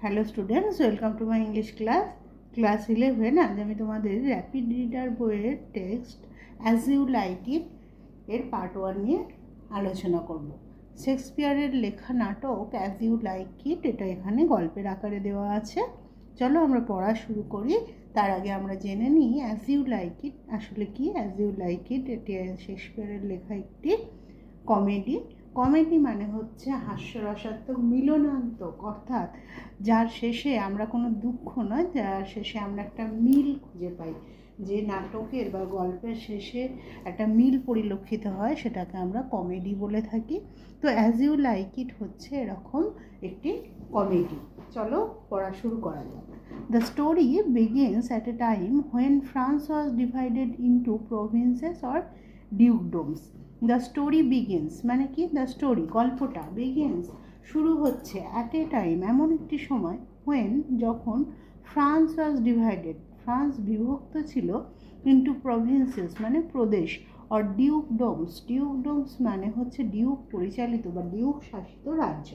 Hello students, welcome to my English class 11। আজ আমি তোমাদের র্যাপিড রিডার বইয়ের text as you like it এর পার্ট 1 নিয়ে আলোচনা করব। শেক্সপিয়ারের লেখা নাটক অ্যাজ ইউ লাইক ইট, এটা এখানে গল্পের আকারে দেওয়া আছে। চলো আমরা পড়া শুরু করি। তার আগে আমরা জেনে নিই অ্যাজ ইউ লাইক ইট আসলে কি। অ্যাজ ইউ লাইক ইট এটি শেক্সপিয়ারের লেখা একটি কমেডি মানে হচ্ছে হাস্যরসাত্মক মিলনান্তক, অর্থাৎ যার শেষে আমরা কোনো দুঃখ নয়, যার শেষে আমরা একটা মিল খুঁজে পাই। যে নাটকের বা গল্পের শেষে একটা মিল পরিলক্ষিত হয় সেটাকে আমরা কমেডি বলে থাকি। তো অ্যাজ ইউ লাইক ইট হচ্ছে এরকম একটি কমেডি। চলো পড়া শুরু করা যাক। The story begins at a time when France was divided into provinces or dukedoms. The story begins মানে কি, দ্য স্টোরি গল্পটা, বিগিনস শুরু হচ্ছে, অ্যাট এ টাইম এমন একটি সময়, হোয়েন যখন ফ্রান্স ওয়াজ ডিভাইডেড ফ্রান্স বিভক্ত ছিল, ইন্টু প্রভিন্সেস মানে প্রদেশ, অর ডিউকডোমস মানে হচ্ছে ডিউক পরিচালিত বা ডিউক শাসিত রাজ্য।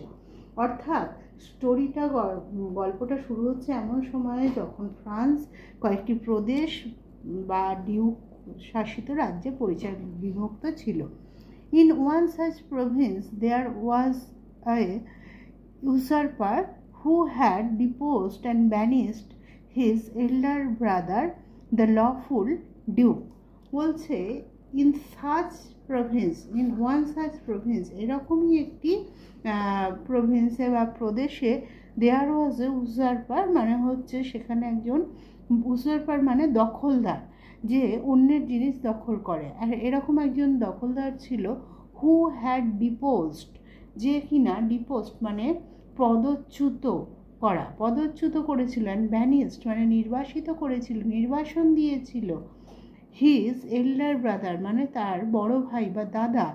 অর্থাৎ স্টোরিটা গল্পটা শুরু হচ্ছে এমন সময়ে যখন ফ্রান্স কয়েকটি প্রদেশ বা ডিউক শাসিত রাজ্যে বিভক্ত ছিল। In one such province there was a usurper who had deposed and banished his elder brother, the lawful duke. বলছে in one such province এরকমই একটি প্রভিন্সে বা প্রদেশে দেয়ার ওয়াজ এ উজারপার মানে হচ্ছে সেখানে একজন উজারপার মানে দখলদার, যে অন্যের জিনিস দখল করে। আর এরকম একজন দখলদার ছিল, হু হ্যাড ডিপোজড, যে কিনা ডিপোজড মানে পদচ্যুত করেছিল, অ্যান্ড ব্যানিস্ট মানে নির্বাসিত করেছিল, নির্বাসন দিয়েছিল, হিজ এল্ডার ব্রাদার মানে তার বড় ভাই বা দাদা,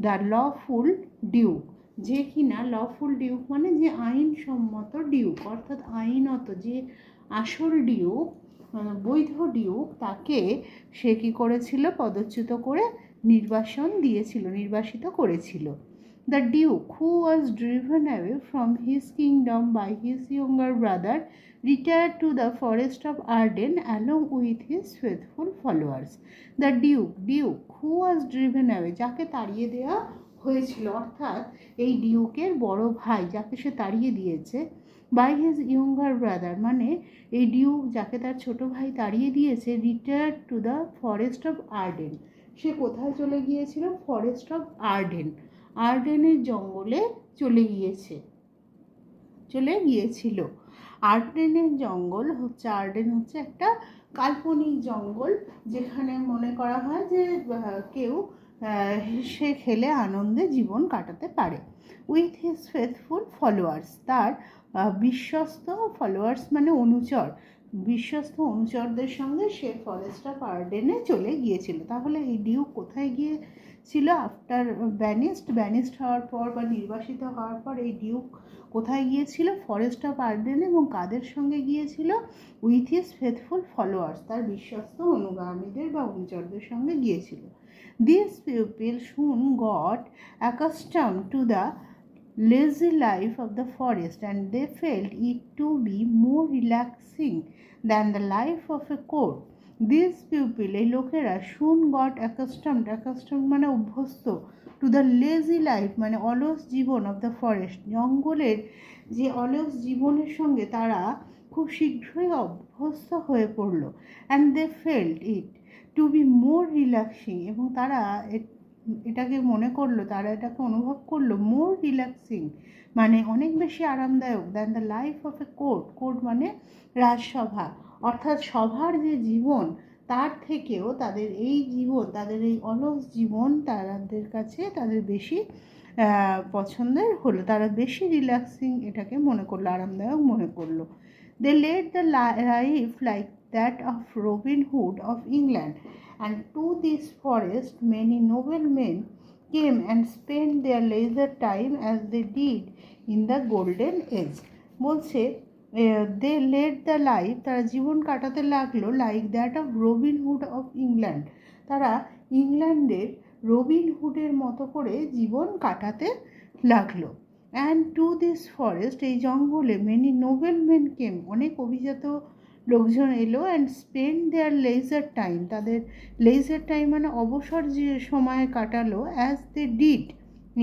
দ্য লফুল ডিউক, যে কিনা লফুল ডিউক মানে যে আইনসম্মত ডিউক, অর্থাৎ আইনত যে আসল ডিউক, বৈধ ডিউক, তাকে সে কী করেছিল, পদচ্যুত করে নির্বাসিত করেছিল। The duke who was driven away from his kingdom by his younger brother retired to the forest of Arden along with his faithful followers. The duke who was driven away, যাকে তাড়িয়ে দেওয়া হয়েছিল, অর্থাৎ এই ডিউকের বড় ভাই যাকে সে তাড়িয়ে দিয়েছে, বাই হিজ ইয়ঙ্গার ব্রাদার মানে এই ডিউক যাকে তার ছোট ভাই তাড়িয়ে দিয়েছে, retired to the forest of Arden, সে কোথায় চলে গিয়েছিল, ফরেস্ট অফ আর্ডেনের জঙ্গলে চলে গিয়েছিল। আর্ডেনের জঙ্গল হচ্ছে, আর্ডেন হচ্ছে একটা কাল্পনিক জঙ্গল, যেখানে মনে করা হয় যে কেউ সে খেলে আনন্দে জীবন কাটাতে পারে। উইথ হিজ ফেথফুল ফলোয়ার্স, তার বিশ্বস্ত ফলোয়ার্স মানে অনুচর, বিশ্বস্ত অনুচরদের সঙ্গে সে ফরেস্ট অফ আর্ডেনে চলে গিয়েছিল। তাহলে এই ডিউক কোথায় গিয়েছিল আফটার ব্যানিস্ট হওয়ার পর বা নির্বাসিত হওয়ার পর এই ডিউক কোথায় গিয়েছিল, ফরেস্ট অফ আর্ডেনে, এবং কাদের সঙ্গে গিয়েছিল, উইথ হিজ ফেথফুল ফলোয়ার্স, তার বিশ্বস্ত অনুগামীদের বা অনুচরদের সঙ্গে গিয়েছিল। This people soon got accustomed to the lazy life of the forest, and they felt it to be more relaxing than the life of a court. These people, এই লোকেরা, soon got accustomed মানে অভ্যস্ত, to the lazy life মানে অলস জীবন, of the forest জঙ্গলের যে অলস জীবনের সঙ্গে তারা খুব শীঘ্রই অভ্যস্ত হয়ে পড়ল। and they felt it to be more relaxing, এবং তারা এটাকে অনুভব করলো, মোর রিল্যাক্সিং মানে অনেক বেশি আরামদায়ক, than the life of A court মানে রাজসভা, অর্থাৎ সভার যে জীবন তার থেকেও তাদের এই অলস জীবন তাদের কাছে তাদের বেশি পছন্দের হলো, তারা বেশি রিল্যাক্সিং এটাকে মনে করলো, আরামদায়ক মনে করলো। They led the life like that of Robin Hood of England, and to this forest many noblemen came and spent their leisure time as they did in the golden age. বলছে দে led the life, তারা জীবন কাটাতে লাগলো, like that of Robin Hood of England, তারা ইংল্যান্ডের রবিন হুডের মতো করে জীবন কাটাতে লাগলো। অ্যান্ড টু দিস ফরেস্ট, এই জঙ্গলে মেনি নোবেল মেন কেম, অনেক অভিজাত লোকজন এলো, and spend their leisure time, তাদের লেজার টাইম মানে অবসর যে সময় কাটালো, as they did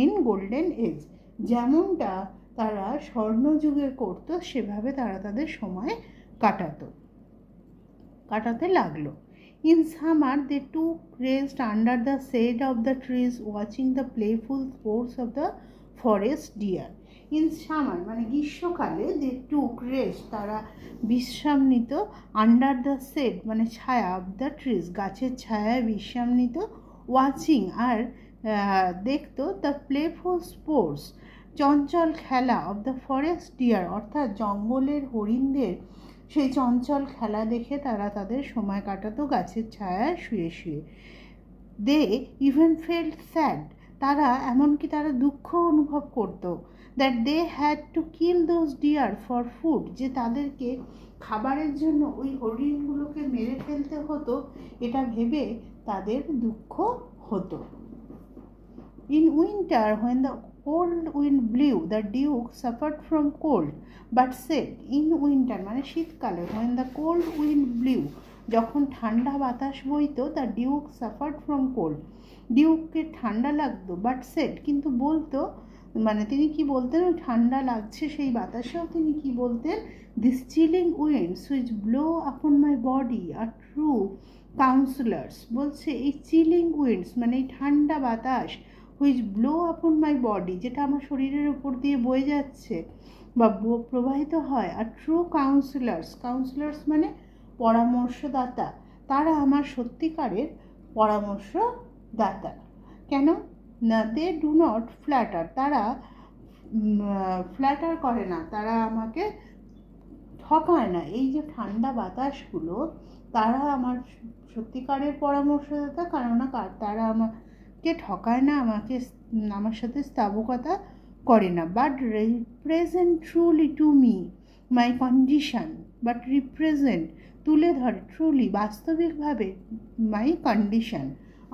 in golden age, যেমনটা তারা স্বর্ণযুগে করতো সেভাবে তারা তাদের সময় কাটাতে লাগলো। In summer they took rest under the shade of the trees watching the playful sports of the forest deer. In summer মানে গ্রীষ্মকালে দে টুক রেস্ট, তারা বিশ্রাম নিত, আন্ডার দ্য শেড মানে ছায়া, অফ দ্য ট্রিজ গাছের ছায়ায় বিশ্রাম নিত, ওয়াচিং আর দেখতো দ্য প্লেফুল স্পোর্টস চঞ্চল খেলা, অফ দ্য ফরেস্ট ডিয়ার অর্থাৎ জঙ্গলের হরিণদের সেই চঞ্চল খেলা দেখে তারা তাদের সময় কাটাতো গাছের ছায়ায় শুয়ে শুয়ে। দে ইভেন ফেল্ট স্যাড, তারা এমনকি তারা দুঃখ অনুভব করতো, that they had to kill those deer for food, যে তাদেরকে খাবারের জন্য ওই হরিণগুলোকে মেরে ফেলতে হতো, এটা ভেবে তাদের দুঃখ হতো। In winter, when the cold wind blew, the Duke suffered from cold, but said, in winter মানে শীতকালে, when the cold wind blew, যখন ঠান্ডা বাতাস বইতো, the Duke suffered from cold, ডিউককে ঠান্ডা লাগতো, বাট সেড কিন্তু বলতো, মানে তিনি কি বলতেন, ঠান্ডা লাগছে সেই বাতাসেও তিনি কি বলতেন, this chilling winds which blow upon my body are true counsellors, বলছে এই চিলিং উইন্ডস মানে এই ঠান্ডা বাতাস, which blow upon my body যেটা আমার শরীরের উপর দিয়ে বয়ে যাচ্ছে বা প্রবাহিত হয়, আর ট্রু কাউন্সিলার্স মানে পরামর্শদাতা, তারা আমার সত্যিকারের পরামর্শদাতা। কেন না, দে ডু নট ফ্ল্যাটার, তারা ফ্ল্যাটার করে না, তারা আমাকে ঠকায় না, এই যে ঠান্ডা বাতাসগুলো তারা আমার সত্যিকারের পরামর্শদাতা, কেননা তারা আমাকে ঠকায় না, আমার সাথে স্থাবকতা করে না, but represent truly to me my condition, but represent তুলে ধরে, ট্রুলি বাস্তবিকভাবে মাই কন্ডিশন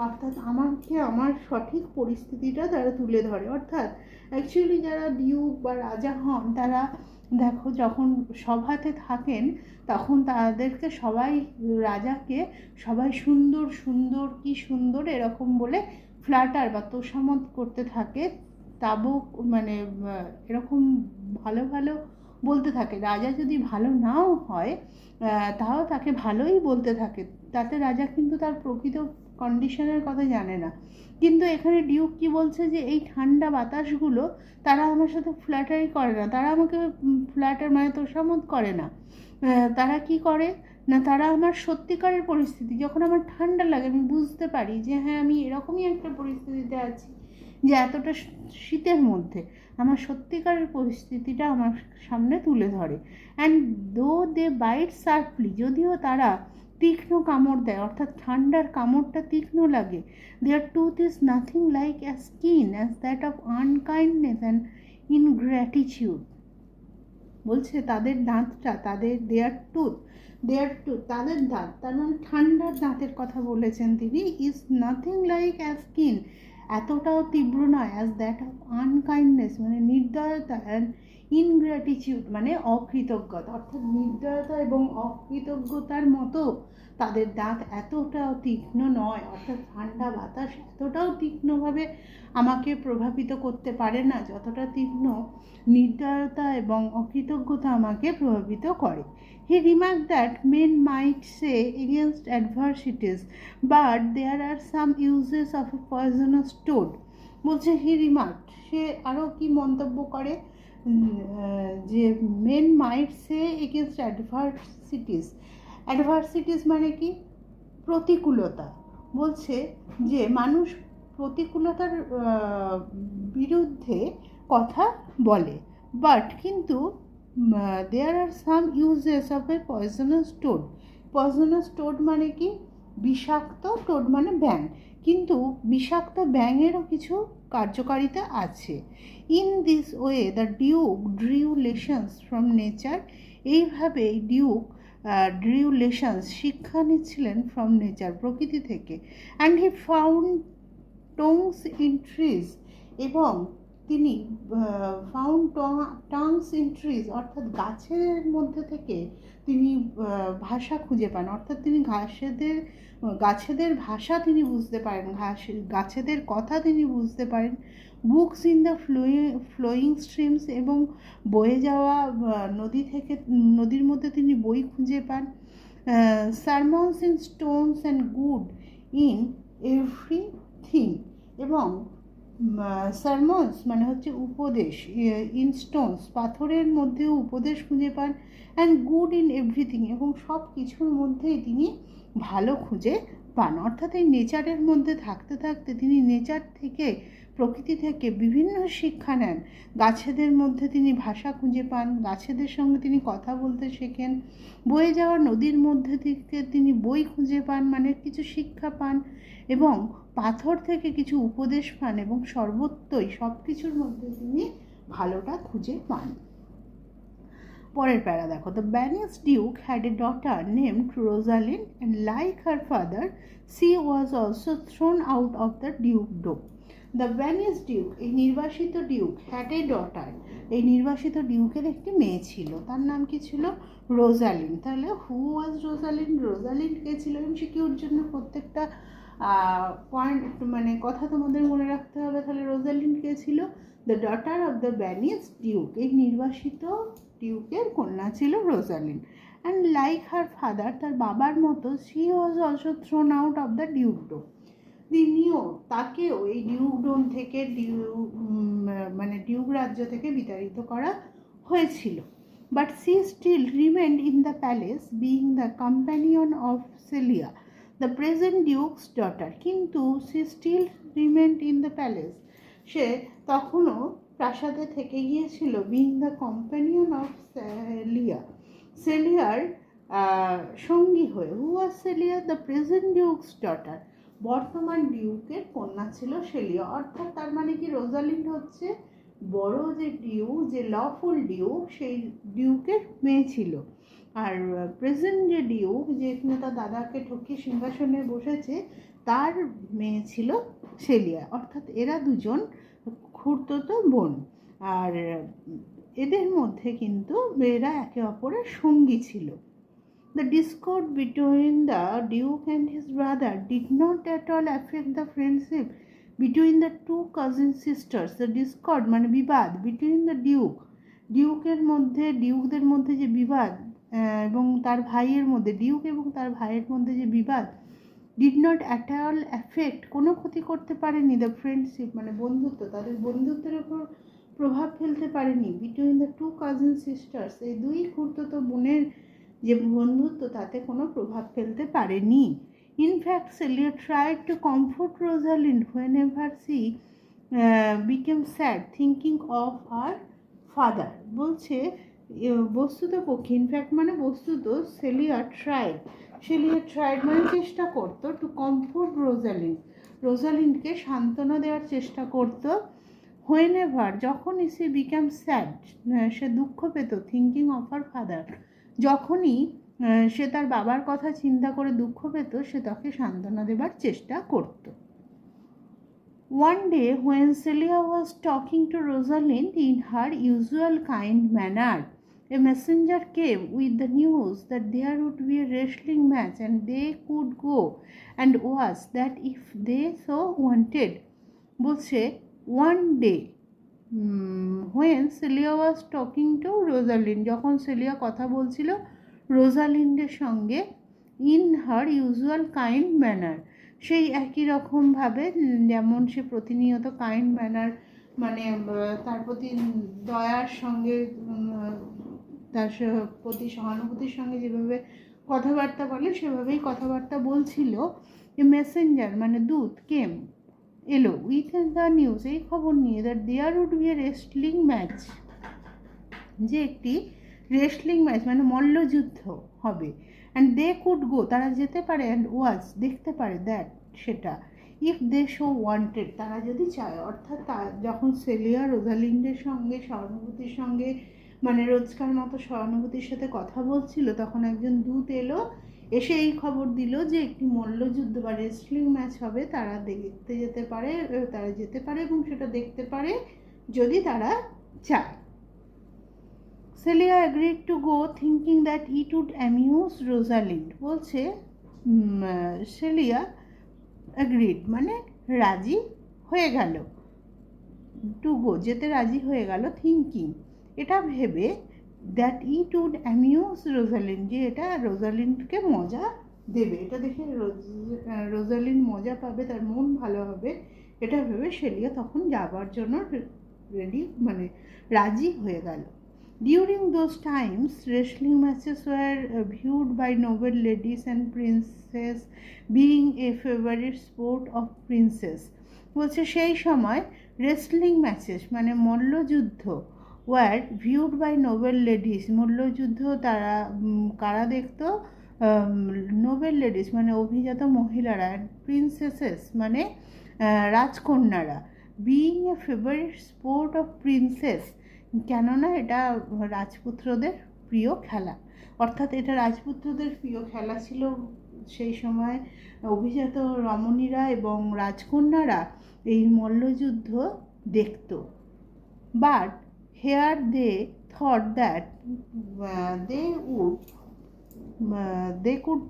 অর্থাৎ আমাকে আমার সঠিক পরিস্থিতিটা তারা তুলে ধরে। অর্থাৎ অ্যাকচুয়ালি যারা ডিউক বা রাজা হন তারা দেখো যখন সভাতে থাকেন তখন তাদেরকে রাজাকে সবাই সুন্দর সুন্দর কি সুন্দর এরকম বলে ফ্ল্যাটার বা তোষামত করতে থাকে, তাবুক মানে এরকম ভালো ভালো বলতে থাকে। রাজা যদি ভালো নাও হয় তাও তাকে ভালোই বলতে থাকে, তাতে রাজা কিন্তু তার প্রকৃত কন্ডিশনের কথা জানে না। কিন্তু এখানে ডিউক কি বলছে যে এই ঠান্ডা বাতাসগুলো তারা আমার সাথে ফ্ল্যাটারি করে না, তারা আমাকে ফ্ল্যাটার মানে তোষামত করে না, তারা কি করে না, তারা আমার সত্যিকারের পরিস্থিতি, যখন আমার ঠান্ডা লাগে আমি বুঝতে পারি যে হ্যাঁ আমি এরকমই একটা পরিস্থিতিতে আছি যে এতটা শীতের মধ্যে আমার সত্যিকারের পরিস্থিতিটা আমার সামনে তুলে ধরে। অ্যান্ড দো দে বাইট শার্পলি, যদিও তারা তীক্ষ্ণ কামড় দেয়, অর্থাৎ ঠান্ডার কামড়টা তীক্ষ্ণ লাগে, their tooth is nothing like as keen as that of unkindness and ingratitude, বলছে তাদের দাঁতটা, দেয়ার টুথ তাদের দাঁত, তার মানে ঠান্ডার দাঁতের কথা বলেছেন তিনি, ইজ নাথিং লাইক অ্যাজ কিন এতটাও তীব্র নয়, অ্যাজ দ্যাট অফ আনকাইন্ডনেস মানে নির্দয়তা, অ্যান্ড ইনগ্র্যাটিটিউড মানে অকৃতজ্ঞতা, অর্থাৎ নির্দয়তা এবং অকৃতজ্ঞতার মতো তাদের দাঁত এতটাও তীক্ষ্ণ নয়, অর্থাৎ ঠান্ডা বাতাস এতটাও তীক্ষ্ণভাবে আমাকে প্রভাবিত করতে পারে না যতটা তীক্ষ্ণ নির্দয়তা এবং অকৃতজ্ঞতা আমাকে প্রভাবিত করে। He remarked that men might say against adversities, but there are some uses of a poisonous toad. বলছে হি রিমার্ক, সে আরও কি মন্তব্য করে যে মেন মাইট সে এগেনস্ট অ্যাডভার্সিটিস মানে কি প্রতিকূলতা, বলছে যে মানুষ প্রতিকূলতার বিরুদ্ধে কথা বলে, বাট কিন্তু there are some uses of a poisonous toad মানে কি বিষাক্ত, টোড মানে ব্যাঙ, কিন্তু বিষাক্ত ব্যাঙেরও কিছু কার্যকারিতা আছে। In this way the duke drew lessons from nature, এইভাবে ডিউক ড্রিউ লেসন্স শিক্ষা নিচ্ছিলেন ফ্রম নেচার প্রকৃতি থেকে। And he found tongues in trees, এবং তিনি ফাউন্ড টাংস ইন ট্রিজ, অর্থাৎ গাছের মধ্যে থেকে তিনি ভাষা খুঁজে পান, অর্থাৎ তিনি গাছেদের ভাষা তিনি বুঝতে পারেন, গাছেদের কথা তিনি বুঝতে পারেন। Books in the following streams, এবং বয়ে যাওয়া নদীর মধ্যে তিনি বই খুঁজে পান। সারমন্স in Stones and good in everything, এবং সারমন্স মানে হচ্ছে উপদেশ, ইন স্টোনস পাথরের মধ্যেও উপদেশ খুঁজে পান, অ্যান্ড গুড ইন এভরিথিং, এবং সব কিছুর মধ্যেই তিনি ভালো খুঁজে পান। অর্থাৎ এই নেচারের মধ্যে থাকতে থাকতে তিনি নেচার থেকে, প্রকৃতি থেকে বিভিন্ন শিক্ষা নেন। গাছেদের মধ্যে তিনি ভাষা খুঁজে পান, গাছেদের সঙ্গে তিনি কথা বলতে শেখেন, বয়ে যাওয়া নদীর মধ্যে থেকে তিনি বই খুঁজে পান, মানে কিছু শিক্ষা পান, এবং পাথর থেকে কিছু উপদেশ পান, এবং সর্বত্রই সব কিছুর মধ্যে তিনি ভালোটা খুঁজে পান। পরের প্যারা দেখো, the banished duke had a daughter named Rosalind, and like her father she was also thrown out of the dukedom. The banished duke, এই নির্বাসিত ডিউক, হ্যাড এ ডটার, এই নির্বাসিত ডিউকের একটি মেয়ে ছিল, তার নাম কি ছিল? রোজালিন। তাহলে হু ওয়াজ রোজালিন? রোজালিন কে ছিল? এমসিকিউর জন্য প্রত্যেকটা পয়েন্ট মানে কথা তোমাদের মনে রাখতে হবে। তাহলে রোজালিন কে ছিল? The daughter of the banished duke, এই নির্বাসিত ডিউকের কন্যা ছিল Rosalind. And like her father, তার বাবার মতো, she was also thrown out of the dukedom, তিনিও, তাকেও এই ডিউকডম থেকে মানে ডিউক রাজ্য থেকে বিতাড়িত করা হয়েছিল। But she still remained in the palace, being the companion of Celia the present duke's daughter. কিন্তু she still remained in the palace, সে তখনও প্রাসাদে থেকে গিয়েছিল, being the companion of Celia, সেলিয়ার সঙ্গী হয়ে। Who was Celia? The present duke's daughter, বর্তমান ডিউকের কন্যা ছিল সেলিয়া। অর্থাৎ তার মানে কি, রোজালিন্ড হচ্ছে বড় যে ডিউক, যে লফুল ডিউক, সেই ডিউকের মেয়ে ছিল। আর প্রেজেন্ট যে ডিউক, যে কিনা তার দাদাকে ঠকিয়ে সিংহাসনে বসেছে, তার মেয়ে ছিল সেলিয়া। অর্থাৎ এরা দুজন খুড়তুতো বোন, আর এদের মধ্যে কিন্তু এরা একে অপরের সঙ্গী ছিল। The discord between the Duke and his brother did not at all affect the friendship between the two cousin sisters. The discord মানে বিবাদ, between the ডিউকের মধ্যে, ডিউকদের মধ্যে যে বিবাদ, এবং তার ভাইয়ের মধ্যে, ডিউক এবং তার ভাইয়ের মধ্যে যে বিবাদ, did not at all affect, কোনো ক্ষতি করতে পারেনি, দ্য ফ্রেন্ডশিপ মানে বন্ধুত্ব, তাদের বন্ধুত্বের উপর প্রভাব ফেলতে পারেনি, between the two cousin sisters, এই দুই খুড়তুতো বোনের যে বন্ধুত্ব, তাতে কোনো প্রভাব ফেলতে পারেনি। In fact সেলিয়া tried to comfort Rosalind when ever C became sad thinking of her father. বলছে বস্তুত পক্ষে, ইনফ্যাক্ট মানে বস্তুত, সেলিয়া ট্রাইড মানে চেষ্টা করতো, টু কমফোর্ট রোজালিন্ডকে সান্ত্বনা দেওয়ার চেষ্টা করতো। হোয়েন এভার, যখনই সে বিকাম স্যাড, সে দুঃখ পেত, থিঙ্কিং অফ হার ফাদার, যখনই সে তার বাবার কথা চিন্তা করে দুঃখ পেত, সে তাকে সান্ত্বনা দেবার চেষ্টা করত। One day when Celia was talking to Rosalind in her usual kind manner, a messenger came with the news that there would be a wrestling match and they could go and watch that if they so wanted. বলছে one day when Celia was talking to Rosalind, যখন সেলিয়া কথা বলছিল রোজালিন্ডের সঙ্গে, in her usual kind manner, সেই একই রকমভাবে যেমন সে প্রতিনিয়ত কাইন্ড ম্যানার মানে তার প্রতি দয়ার সঙ্গে, তার প্রতি সহানুভূতির সঙ্গে যেভাবে কথাবার্তা বলে, সেভাবেই কথাবার্তা বলছিল। এ মেসেঞ্জার মানে দূত, কেম এলো, উইথ দ্য নিউজ, এই খবর নিয়ে, that there would be a wrestling match, যে একটি রেসলিং ম্যাচ মানে মল্লযুদ্ধ হবে, অ্যান্ড দে কুড গো, তারা যেতে পারে, অ্যান্ড ওয়াজ দেখতে পারে, দ্যাট সেটা, ইফ দে শো ওয়ান্টেড, তারা যদি চায়। অর্থাৎ যখন সেলিয়া রোজালিন্ডের সঙ্গে সহানুভূতির সঙ্গে মানে রোজকার মতো সহানুভূতির সাথে কথা বলছিল, তখন একজন দূত এলো, এসে এই খবর দিল যে একটি মল্লযুদ্ধ বা রেসলিং ম্যাচ হবে, তারা দেখতে যেতে পারে, তারা যেতে পারে এবং সেটা দেখতে পারে যদি তারা চায়। সেলিয়া agreed to go thinking that it would amuse Rosalind. বলছে সেলিয়া agreed মানে রাজি হয়ে গেল, টু গো যেতে রাজি হয়ে গেল, থিঙ্কিং এটা ভেবে that it would amuse Rosalind যে এটা রোজালিন্ডকে মজা দেবে, এটা দেখে রোজালিন্ড মজা পাবে, তার মন ভালো হবে, এটা ভেবে সেলিয়া তখন যাবার জন্য রেডি মানে রাজি হয়ে গেল। During those times, wrestling matches were viewed by noble ladies and princess, being a favorite sport of princess. বলছে সেই সময় রেসলিং ম্যাচেস মানে মল্লযুদ্ধ were viewed by noble ladies, মল্লযুদ্ধ তারা কারা দেখতো, নোবেল লেডিস মানে অভিজাত মহিলারা, প্রিন্সেসেস মানে রাজকন্যারা, being a favourite sport of princes কেননা এটা রাজপুত্রদের প্রিয় খেলা, অর্থাৎ এটা রাজপুত্রদের প্রিয় খেলা ছিল সেই সময়। অভিজাত রমণীরা এবং রাজকন্যারা এই মল্লযুদ্ধ দেখত। But here they thought that they could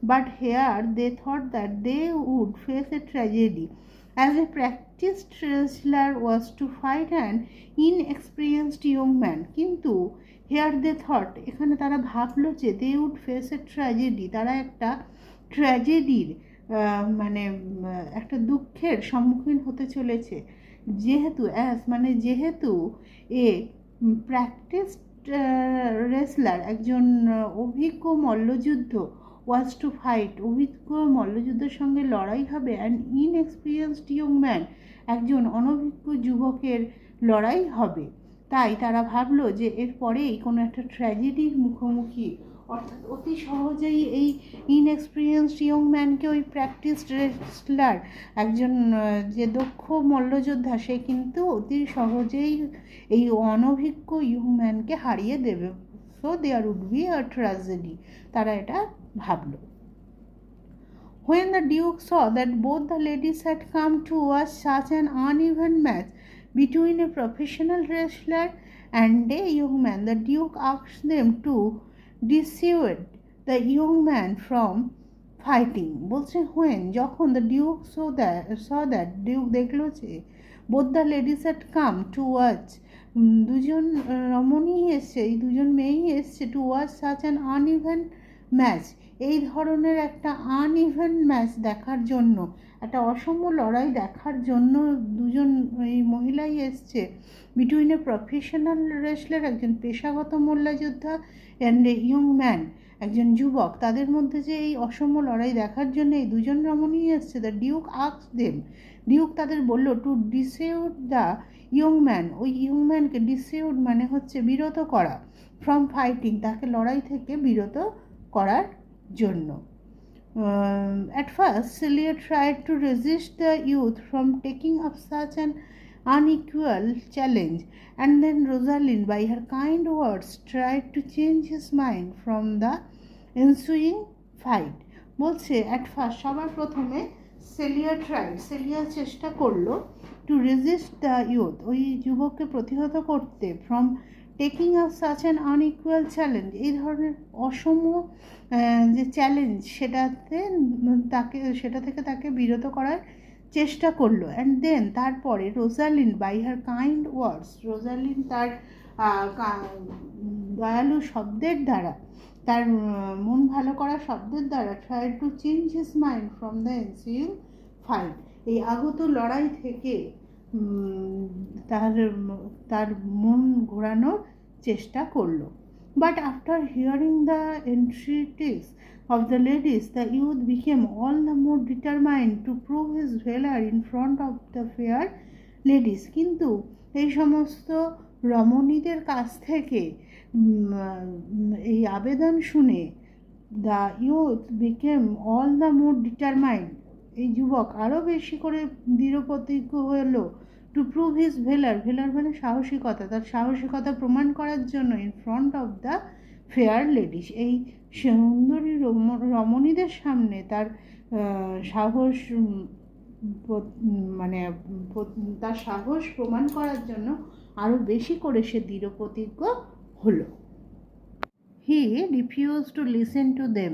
but here they thought that they would face a tragedy as a practiced wrestler was to fight an inexperienced young man. কিন্তু here they thought এখানে তারা ভাবলো যে they would face a tragedy, তারা একটা ট্র্যাজেডির মানে একটা দুঃখের সম্মুখীন হতে চলেছে, যেহেতু মানে যেহেতু এ প্র্যাকটিসড রেসলার একজন অভিজ্ঞ মল্লযুদ্ধ ওয়াজ টু ফাইট অভিজ্ঞ মল্লযুদ্ধের সঙ্গে লড়াই হবে, অ্যান্ড ইনএক্সপিরিয়েন্সড ইয়ং ম্যান একজন অনভিজ্ঞ যুবকের লড়াই হবে। তাই তারা ভাবলো যে এরপরেই কোনো একটা ট্র্যাজেডির মুখোমুখি, অর্থাৎ অতি সহজেই এই ইনএক্সপিরিয়েন্সড ইয়ং ম্যানকে ওই প্র্যাকটিসড রেসলার একজন যে দক্ষ মল্লযোদ্ধা সে কিন্তু অতি সহজেই এই অনভিজ্ঞ ইয়ং ম্যানকে হারিয়ে দেবে। So there would be a tragedy, তারা এটা ভাবলো। When the Duke saw that both the ladies had come to watch such an uneven match between a professional wrestler and a young man, the Duke asked them to dissuade the young man from fighting. বলছে when যখন the Duke saw that Duke দেখলো যে both the ladies had come to watch, দুজন রমণী এসছে, এই দুজন মেয়েই এসছে to watch such an uneven match, এই ধরনের একটা আনইভেন ম্যাচ দেখার জন্য, একটা অসম লড়াই দেখার জন্য দুজন এই মহিলাই এসছে, বিটুইন এ প্রফেশনাল রেসলার একজন পেশাগত মল্লযোদ্ধা অ্যান্ড এ ইয়ং ম্যান একজন যুবক, তাদের মধ্যে যে এই অসম লড়াই দেখার জন্য এই দুজন রমণী এসছে। The Duke asked them, Duke তাদের বললো টু ডিসিউড দ্য ইয়ং ম্যান, ওই ইয়ং ম্যানকে ডিসিউড মানে হচ্ছে বিরত করা, ফ্রম ফাইটিং তাকে লড়াই থেকে বিরত করার জন্য। At first, Celia tried to resist the youth from taking up such an unequal challenge, and then Rosalind, by her kind words, tried to change his mind from the ensuing fight. বলছে at first সবার প্রথমে সেলিয়া চেষ্টা করলো two resist the youth ওই যুবককে প্রতিহত করতে, from taking up such an unequal challenge এই ধরনের অসম যে চ্যালেঞ্জ সেটা থেকে তাকে বিরত করার চেষ্টা করলো। অ্যান্ড দেন তারপরে Rosalind by her kind words, Rosalind তার দয়ালু শব্দের দ্বারা, তার মন ভালো করা শব্দের দ্বারা try to change his mind from the ensuing fight, এই আগত লড়াই থেকে তার মন ঘোরানোর চেষ্টা করলো। But after hearing the entreaties of the ladies, the youth became all the more determined to prove his valor in front of the fair ladies. কিন্তু এই সমস্ত রমণীদের কাছ থেকে এই আবেদন শুনে the youth became all the more determined, এই যুবক আরও বেশি করে দৃঢ়প্রতিজ্ঞ হলো টু প্রুভ হিজ ভেলার মানে সাহসিকতা, তার সাহসিকতা প্রমাণ করার জন্য in front of the fair ladies, এই সুন্দরী রমণীদের সামনে তার সাহস মানে তার সাহস প্রমাণ করার জন্য আরও বেশি করে সে দৃঢ় প্রতিজ্ঞ হলো। He refuse to listen to them,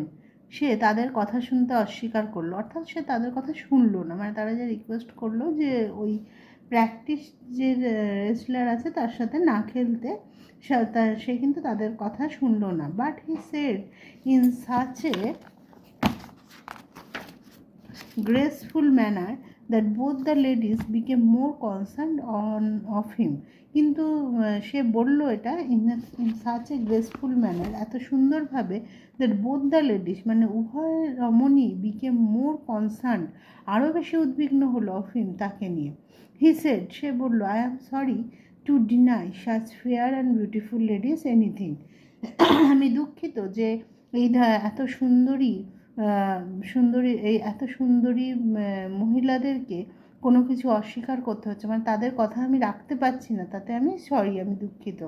সে তাদের কথা শুনতে অস্বীকার করলো, অর্থাৎ সে তাদের কথা শুনলো না। মানে তারা যে রিকোয়েস্ট করলো যে ওই প্র্যাকটিস যে রেসলার আছে তার সাথে না খেলতে, সে কিন্তু তাদের কথা শুনলো না। But he said in such a graceful manner that both the ladies became more concerned of him. কিন্তু সে বলল এটা in such a graceful manner, এত সুন্দরভাবে, দ্যাট বোথ দ্য লেডিস মানে উভয় রমণী বিকেম মোর কনসার্ন, আরও বেশি উদ্বিগ্ন হলো অফ হিম তাকে নিয়ে। হি সেড, সে বলল, I am sorry to deny such fair and beautiful ladies anything. আমি দুঃখিত যে এই এত সুন্দরী এই এত সুন্দরী মহিলাদেরকে কোনো কিছু অস্বীকার করতে হচ্ছে, মানে তাদের কথা আমি রাখতে পারছি না, তাতে আমি সরি, আমি দুঃখিত।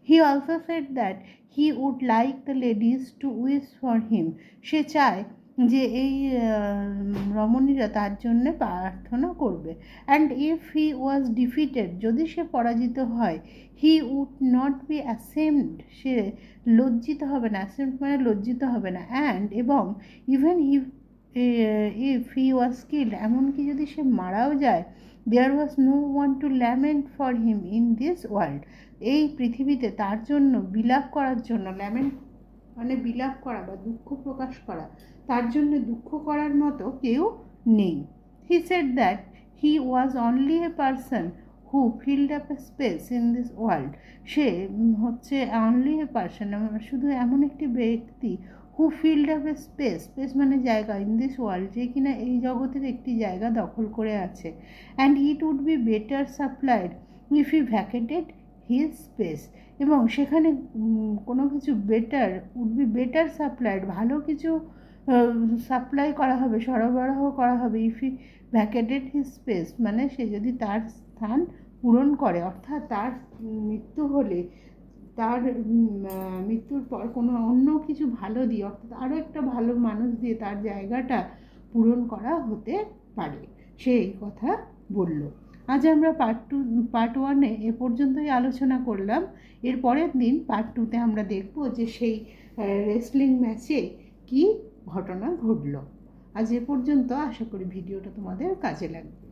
He also said that he would like the ladies to wish for him, সে চায় যে এই রমণীরা তার জন্যে প্রার্থনা করবে। And if he was defeated, যদি সে পরাজিত হয়, he would not be ashamed, সে লজ্জিত হবে না, অ্যাসেমড মানে লজ্জিত হবে না। অ্যান্ড এবং even if he was killed, এমনকি যদি সে মারাও যায়, there was no one to lament for him in this world, এই পৃথিবীতে তার জন্য বিলাপ করার জন্য, ল্যামেন্ট মানে বিলাপ করা বা দুঃখ প্রকাশ করা, তার জন্য দুঃখ করার মতো কেউ নেই। He said that he was only a person who filled up a space in this world, সে হচ্ছে অনলি এ পারসন, শুধু এমন একটি ব্যক্তি, who filled up a space, space মানে জায়গা, ইন দিস ওয়ার্ল্ড, যে কিনা এই জগতের একটি জায়গা দখল করে আছে। And it would be better supplied if he vacated his space, এবং সেখানে কোনো কিছু উড বি বেটার সাপ্লাইড, ভালো কিছু সাপ্লাই করা হবে, সরবরাহ করা হবে, if he vacated his space, মানে সে যদি তার স্থান পূরণ করে, অর্থাৎ তার মৃত্যু হলে, তার মৃত্যুর পর কোনো অন্য কিছু ভালো দিয়ে, অর্থাৎ আরও একটা ভালো মানুষ দিয়ে তার জায়গাটা পূরণ করা হতে পারে, সে এই কথা বলল। আজ আমরা পার্ট 1-এ এ পর্যন্তই আলোচনা করলাম। এর পরের দিন পার্ট 2-তে আমরা দেখব যে সেই রেসলিং ম্যাচে কি ঘটনা ঘটল। আজ এ পর্যন্ত, আশা করি ভিডিওটা তোমাদের কাজে লাগবে।